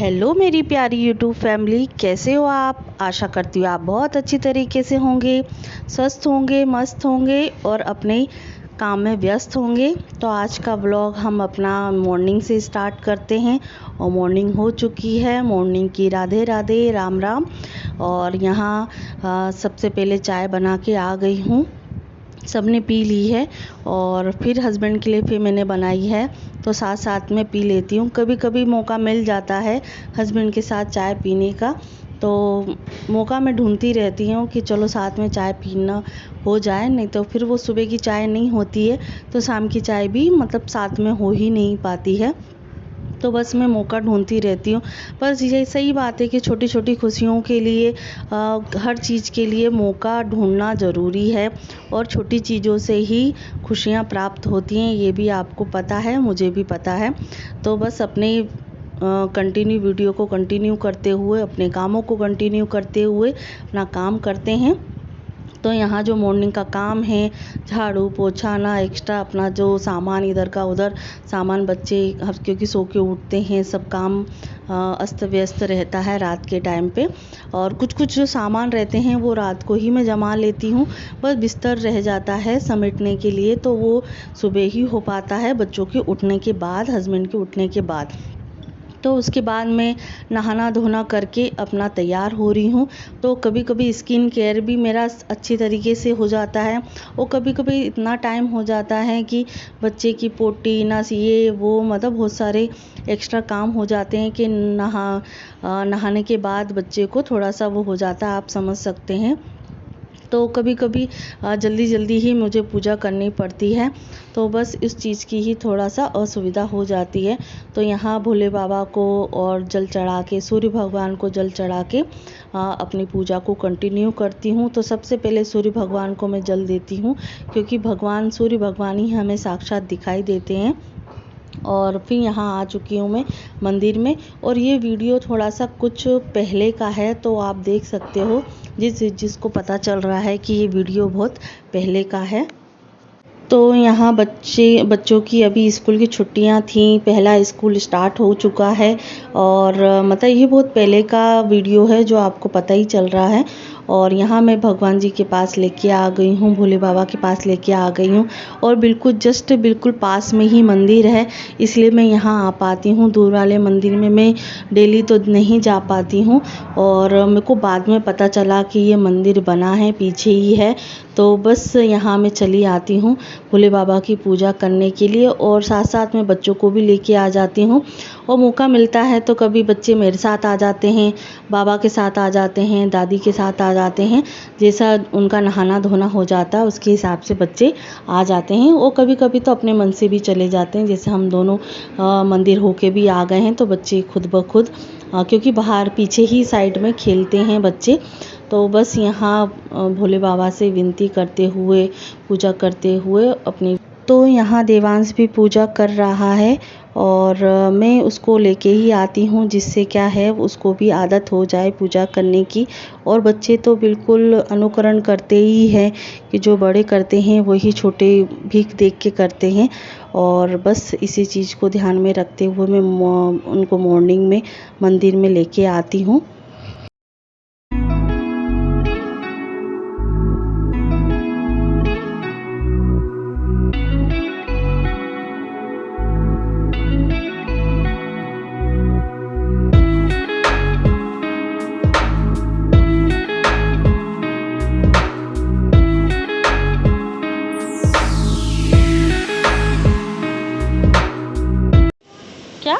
Hello मेरी प्यारी YouTube family, कैसे हो आप। आशा करती हूँ आप बहुत अच्छी तरीके से होंगे, स्वस्थ होंगे, मस्त होंगे और अपने काम में व्यस्त होंगे। तो आज का व्लॉग हम अपना मॉर्निंग से स्टार्ट करते हैं और मॉर्निंग हो चुकी है। मॉर्निंग की राधे राधे, राम राम। और यहाँ सबसे पहले चाय बना के आ गई हूँ, सबने पी ली है और फिर हस्बैंड के लिए फिर मैंने बनाई है, तो साथ साथ में पी लेती हूँ। कभी कभी मौका मिल जाता है हस्बैंड के साथ चाय पीने का, तो मौका मैं ढूंढती रहती हूँ कि चलो साथ में चाय पीना हो जाए, नहीं तो फिर वो सुबह की चाय नहीं होती है तो शाम की चाय भी मतलब साथ में हो ही नहीं पाती है। तो बस मैं मौका ढूंढती रहती हूँ। बस ये सही बात है कि छोटी छोटी खुशियों के लिए हर चीज़ के लिए मौका ढूंढना ज़रूरी है और छोटी चीज़ों से ही खुशियाँ प्राप्त होती हैं, ये भी आपको पता है, मुझे भी पता है। तो बस अपने कंटिन्यू वीडियो को कंटिन्यू करते हुए, अपने कामों को कंटिन्यू करते हुए अपना काम करते हैं। तो यहाँ जो मॉर्निंग का काम है, झाड़ू पोछा ना एक्स्ट्रा अपना जो सामान इधर का उधर सामान, बच्चे क्योंकि सो के उठते हैं, सब काम अस्त व्यस्त रहता है रात के टाइम पे। और कुछ कुछ जो सामान रहते हैं वो रात को ही मैं जमा लेती हूँ, बस बिस्तर रह जाता है समेटने के लिए, तो वो सुबह ही हो पाता है बच्चों के उठने के बाद, हस्बैंड के उठने के बाद। तो उसके बाद मैं नहाना धोना करके अपना तैयार हो रही हूँ। तो कभी कभी स्किन केयर भी मेरा अच्छी तरीके से हो जाता है और कभी कभी इतना टाइम हो जाता है कि बच्चे की पोटी नस ये वो, मतलब बहुत सारे एक्स्ट्रा काम हो जाते हैं कि नहाने के बाद बच्चे को थोड़ा सा वो हो जाता है, आप समझ सकते हैं। तो कभी कभी जल्दी जल्दी ही मुझे पूजा करनी पड़ती है, तो बस इस चीज़ की ही थोड़ा सा असुविधा हो जाती है। तो यहाँ भोले बाबा को और जल चढ़ा के, सूर्य भगवान को जल चढ़ा के अपनी पूजा को कंटिन्यू करती हूँ। तो सबसे पहले सूर्य भगवान को मैं जल देती हूँ, क्योंकि भगवान सूर्य भगवान ही हमें साक्षात दिखाई देते हैं। और फिर यहाँ आ चुकी हूँ मैं मंदिर में, और ये वीडियो थोड़ा सा कुछ पहले का है, तो आप देख सकते हो जिसको पता चल रहा है कि ये वीडियो बहुत पहले का है। तो यहाँ बच्चों की अभी स्कूल की छुट्टियाँ थी, पहला स्कूल स्टार्ट हो चुका है और मतलब ये बहुत पहले का वीडियो है जो आपको पता ही चल रहा है। और यहाँ मैं भगवान जी के पास लेके आ गई हूँ, भोले बाबा के पास लेके आ गई हूँ और बिल्कुल पास में ही मंदिर है, इसलिए मैं यहाँ आ पाती हूँ। दूर वाले मंदिर में मैं डेली तो नहीं जा पाती हूँ और मेरे को बाद में पता चला कि ये मंदिर बना है पीछे ही है, तो बस यहाँ मैं चली आती हूँ भोले बाबा की पूजा करने के लिए और साथ साथ में बच्चों को भी लेके आ जाती हूँ। और मौका मिलता है तो कभी बच्चे मेरे साथ आ जाते हैं, बाबा के साथ आ जाते हैं, दादी के साथ आ जाते हैं, जैसा उनका नहाना धोना हो जाता है उसके हिसाब से बच्चे आ जाते हैं। और कभी कभी तो अपने मन से भी चले जाते हैं, जैसे हम दोनों मंदिर होके भी आ गए हैं, तो बच्चे खुद ब खुद क्योंकि बाहर पीछे ही साइड में खेलते हैं बच्चे। तो बस यहाँ भोले बाबा से विनती करते हुए, पूजा करते हुए अपनी, तो यहाँ देवांश भी पूजा कर रहा है और मैं उसको लेके ही आती हूँ, जिससे क्या है उसको भी आदत हो जाए पूजा करने की। और बच्चे तो बिल्कुल अनुकरण करते ही हैं कि जो बड़े करते हैं वही छोटे भी देख के करते हैं। और बस इसी चीज़ को ध्यान में रखते हुए मैं उनको मॉर्निंग में मंदिर में लेके आती हूँ। क्या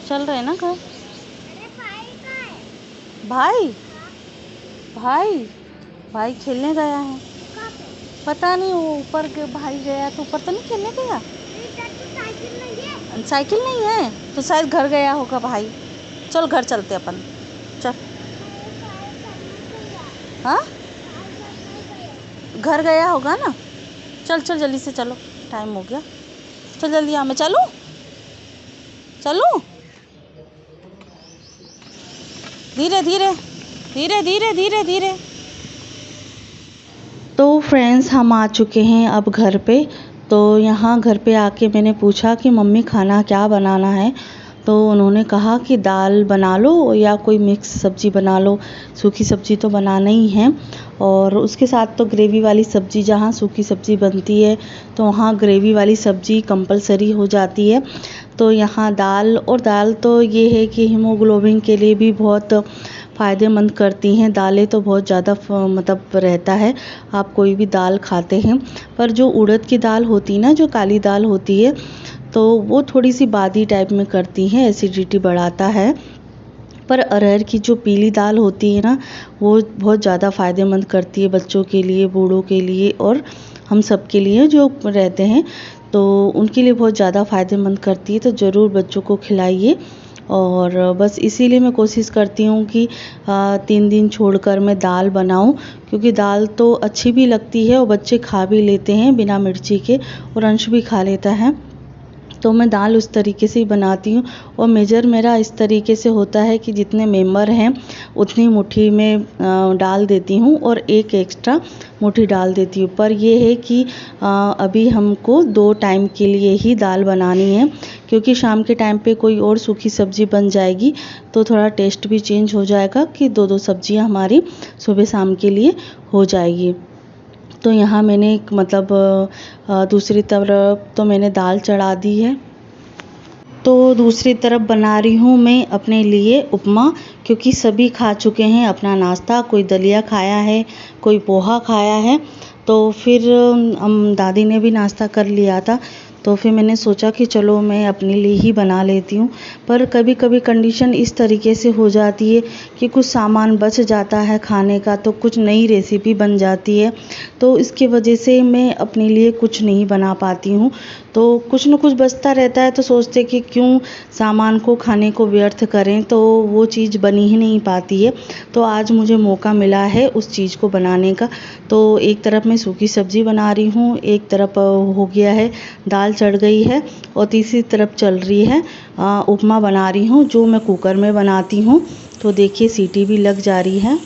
चल रहे हैं ना घर? भाई भाई भाई खेलने गया है, पता नहीं वो ऊपर के भाई गया तो ऊपर तो नहीं खेलने गया। साइकिल नहीं है तो शायद घर गया होगा भाई। चल घर चलते अपन, चल। हाँ घर गया होगा ना, चल चल जल्दी से चलो, टाइम हो गया, चल जल्दी आ, मैं चलूँ चलूँ, धीरे धीरे धीरे धीरे धीरे धीरे। तो फ्रेंड्स हम आ चुके हैं अब घर पे। तो यहाँ घर पे आके मैंने पूछा कि मम्मी खाना क्या बनाना है, तो उन्होंने कहा कि दाल बना लो या कोई मिक्स सब्ज़ी बना लो, सूखी सब्ज़ी तो बनाना ही है। और उसके साथ तो ग्रेवी वाली सब्ज़ी, जहाँ सूखी सब्ज़ी बनती है तो वहाँ ग्रेवी वाली सब्ज़ी कंपलसरी हो जाती है। तो यहाँ दाल तो ये है कि हीमोग्लोबिन के लिए भी बहुत फ़ायदेमंद करती हैं। दालें तो बहुत ज़्यादा मतलब रहता है, आप कोई भी दाल खाते हैं, पर जो उड़द की दाल होती है ना, जो काली दाल होती है, तो वो थोड़ी सी बादी टाइप में करती हैं, एसिडिटी बढ़ाता है। पर अरहर की जो पीली दाल होती है ना, वो बहुत ज़्यादा फ़ायदेमंद करती है बच्चों के लिए, बूढ़ों के लिए और हम सब के लिए जो रहते हैं, तो उनके लिए बहुत ज़्यादा फ़ायदेमंद करती है। तो ज़रूर बच्चों को खिलाइए। और बस इसीलिए मैं कोशिश करती हूँ कि 3 दिन छोड़कर मैं दाल बनाऊँ, क्योंकि दाल तो अच्छी भी लगती है और बच्चे खा भी लेते हैं बिना मिर्ची के, और अंश भी खा लेता है। तो मैं दाल उस तरीके से ही बनाती हूँ, और मेजर मेरा इस तरीके से होता है कि जितने मेंबर हैं उतनी मुट्ठी में डाल देती हूँ, और एक एक्स्ट्रा मुट्ठी डाल देती हूँ। पर ये है कि अभी हमको 2 टाइम के लिए ही दाल बनानी है, क्योंकि शाम के टाइम पे कोई और सूखी सब्ज़ी बन जाएगी तो थोड़ा टेस्ट भी चेंज हो जाएगा, कि 2-2 सब्ज़ियाँ हमारी सुबह शाम के लिए हो जाएगी। तो यहाँ मैंने मतलब दूसरी तरफ तो मैंने दाल चढ़ा दी है। तो दूसरी तरफ बना रही हूँ मैं अपने लिए उपमा, क्योंकि सभी खा चुके हैं अपना नाश्ता। कोई दलिया खाया है, कोई पोहा खाया है, तो फिर हम दादी ने भी नाश्ता कर लिया था। तो फिर मैंने सोचा कि चलो मैं अपने लिए ही बना लेती हूँ। पर कभी कभी कंडीशन इस तरीके से हो जाती है कि कुछ सामान बच जाता है खाने का, तो कुछ नई रेसिपी बन जाती है, तो इसकी वजह से मैं अपने लिए कुछ नहीं बना पाती हूँ। तो कुछ न कुछ बचता रहता है, तो सोचते कि क्यों सामान को खाने को व्यर्थ करें, तो वो चीज़ बनी ही नहीं पाती है। तो आज मुझे मौका मिला है उस चीज़ को बनाने का। तो एक तरफ मैं सूखी सब्ज़ी बना रही हूँ, एक तरफ हो गया है दाल चढ़ गई है, और तीसरी तरफ चल रही है उपमा बना रही हूँ, जो मैं कुकर में बनाती हूँ। तो देखिए सीटी भी लग जा रही है।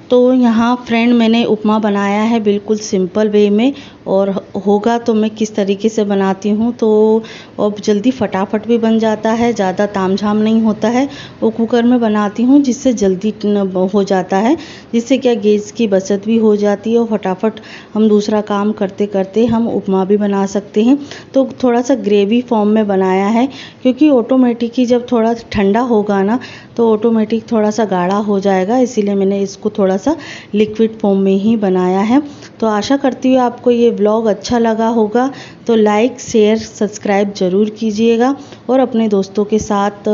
तो यहाँ फ्रेंड मैंने उपमा बनाया है बिल्कुल सिंपल वे में, और होगा तो मैं किस तरीके से बनाती हूँ, तो अब जल्दी फटाफट भी बन जाता है, ज़्यादा तामझाम नहीं होता है। वो कुकर में बनाती हूँ जिससे जल्दी हो जाता है, जिससे क्या गैस की बचत भी हो जाती है, और फटाफट हम दूसरा काम करते करते हम उपमा भी बना सकते हैं। तो थोड़ा सा ग्रेवी फॉर्म में बनाया है, क्योंकि ऑटोमेटिक ही जब थोड़ा ठंडा होगा ना, तो ऑटोमेटिक थोड़ा सा गाढ़ा हो जाएगा, इसीलिए मैंने इसको थोड़ा सा लिक्विड फॉर्म में ही बनाया है। तो आशा करती हूँ आपको ये व्लॉग अच्छा लगा होगा। तो लाइक शेयर सब्सक्राइब ज़रूर कीजिएगा, और अपने दोस्तों के साथ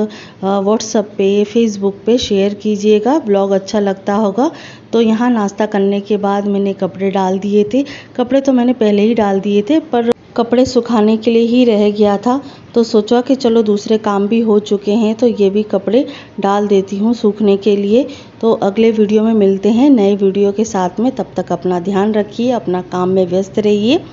व्हाट्सएप पे फेसबुक पे शेयर कीजिएगा, व्लॉग अच्छा लगता होगा। तो यहाँ नाश्ता करने के बाद मैंने कपड़े डाल दिए थे, कपड़े तो मैंने पहले ही डाल दिए थे, पर कपड़े सुखाने के लिए ही रह गया था, तो सोचा कि चलो दूसरे काम भी हो चुके हैं, तो ये भी कपड़े डाल देती हूँ सूखने के लिए। तो अगले वीडियो में मिलते हैं नए वीडियो के साथ में, तब तक अपना ध्यान रखिए, अपना काम में व्यस्त रहिए।